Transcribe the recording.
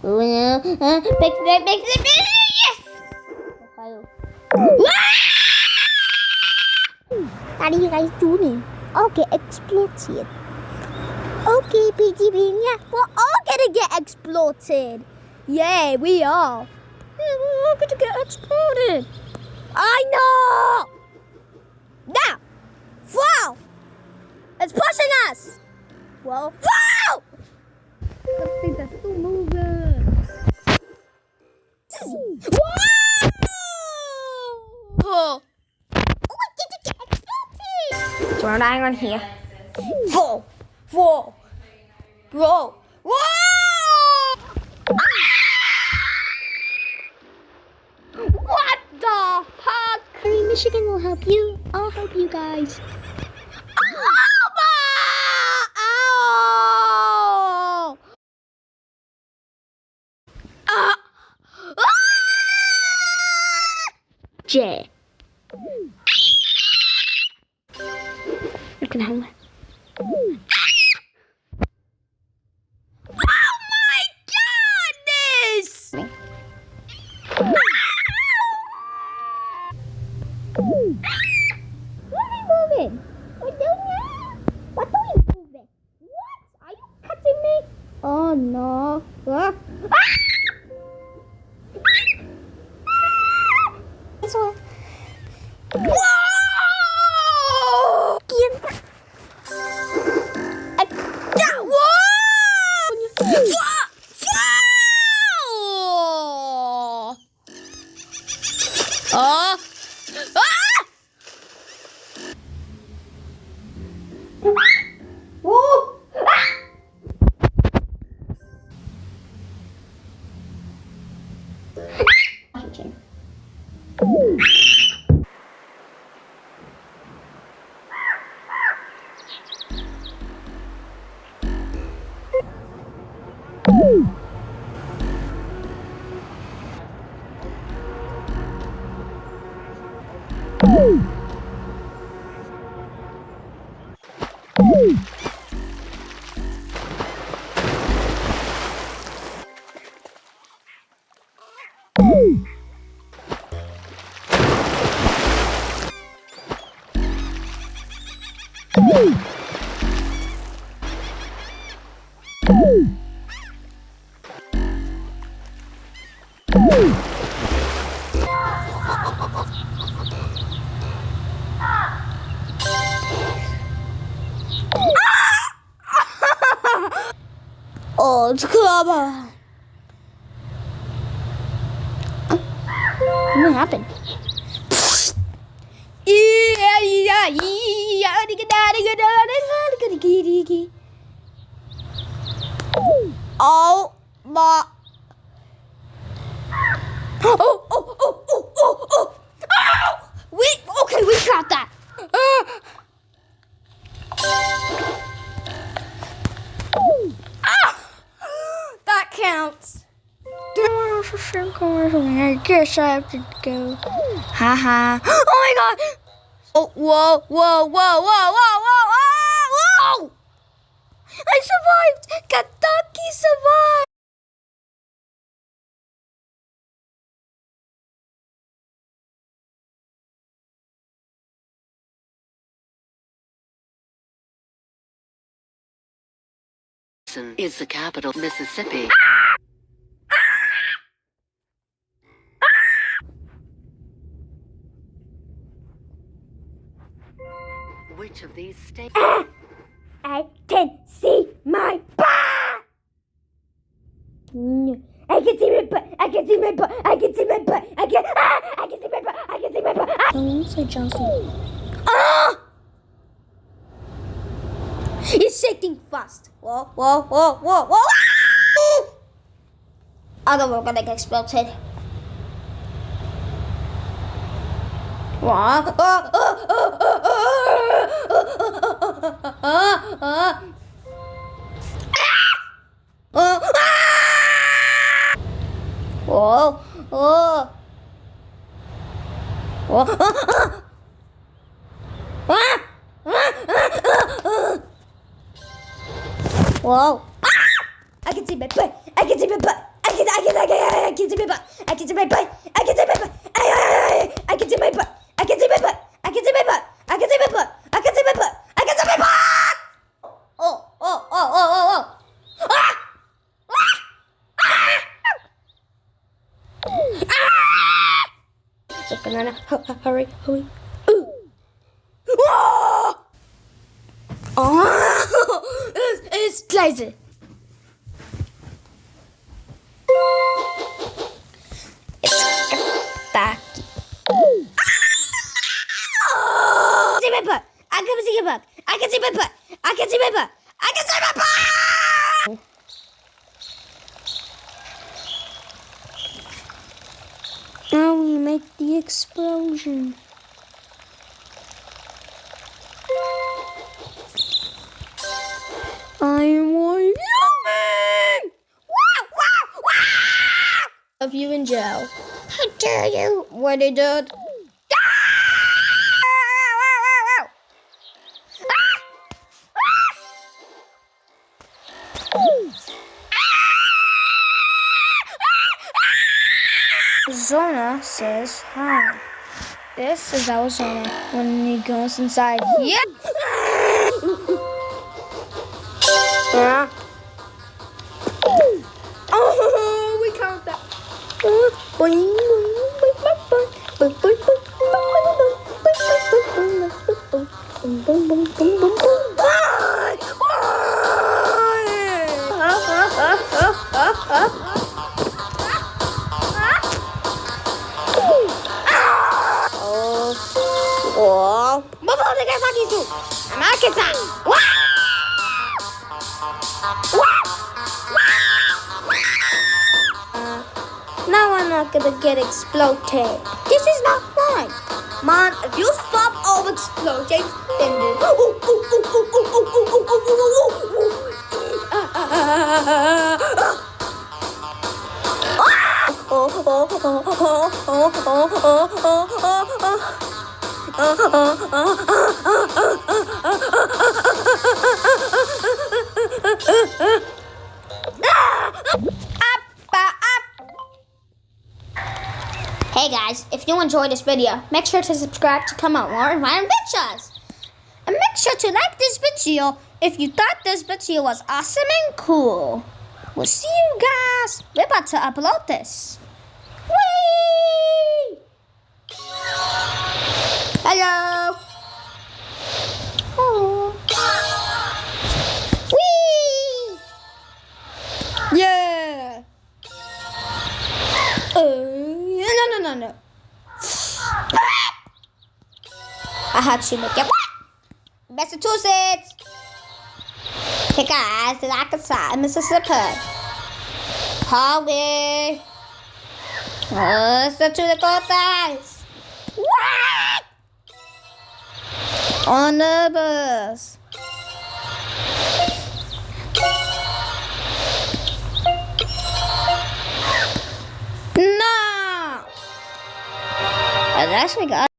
Yes! How do you guys doing? Okay, exploded. Okay, PG Bean, yeah, we're all gonna get exploded. Yeah, we are. Yeah, we're all gonna get exploded. I know! Now! Wow! It's pushing us! Well, wow! Something that's still moving. Whoa! Oh, I get to get exploded! So we're lying on here. Whoa! Whoa! Whoa! Whoa! What the heck? Michigan will help you. I'll help you guys. Ow! Ah! J. You can hang. Oh my goodness! What are you moving? What are you moving? What? Are you cutting me? Oh no. Ah! This one. Whoa! Ian. Whoa! Oh! Whoa! Oh, it's clever. What happened? Oh my. Oh. Okay, we got that. That counts. I guess I have to go. Haha. Oh my god. Oh, whoa. I survived. Kentucky survived. Is the capital Mississippi? Which of these states? I can see my butt. I can see my butt. I can see my butt. I can see my butt. I can see my butt. I can see my butt. Say Johnson. Ah! It's shaking fast. Whoa. I know we're gonna get exploded. Whoa. I can see my butt. I can see my butt. I can see my butt. I can see my butt. I can see my butt. I can see my butt. I can see my butt. I can see my butt. I can see my butt. I can see my butt. I can see my butt. Oh. Ah! So banana, hurry. It's crazy. See my butt. I can see your butt. I can see my butt. I can see my butt. I can see my butt. Now we make the explosion. I'm more human. Of you in jail. How dare you? What they did? Zona says hi. This is our Zona when he goes inside here. Yeah. Oh, we count that. Now I'm not gonna get exploded. This is not fun. Man, if you stop all exploding, then Hey guys, if you enjoyed this video, make sure to subscribe to come out more random pictures. And make sure to like this video if you thought this video was awesome and cool. We'll see you guys. We're about to upload this. Whee! Hello. Oh. Whee! Yeah. No. I had to make it. Massachusetts. Hey guys, like inside Mississippi. Hallway. Listen to the good things. What? On the bus. No. That's my God.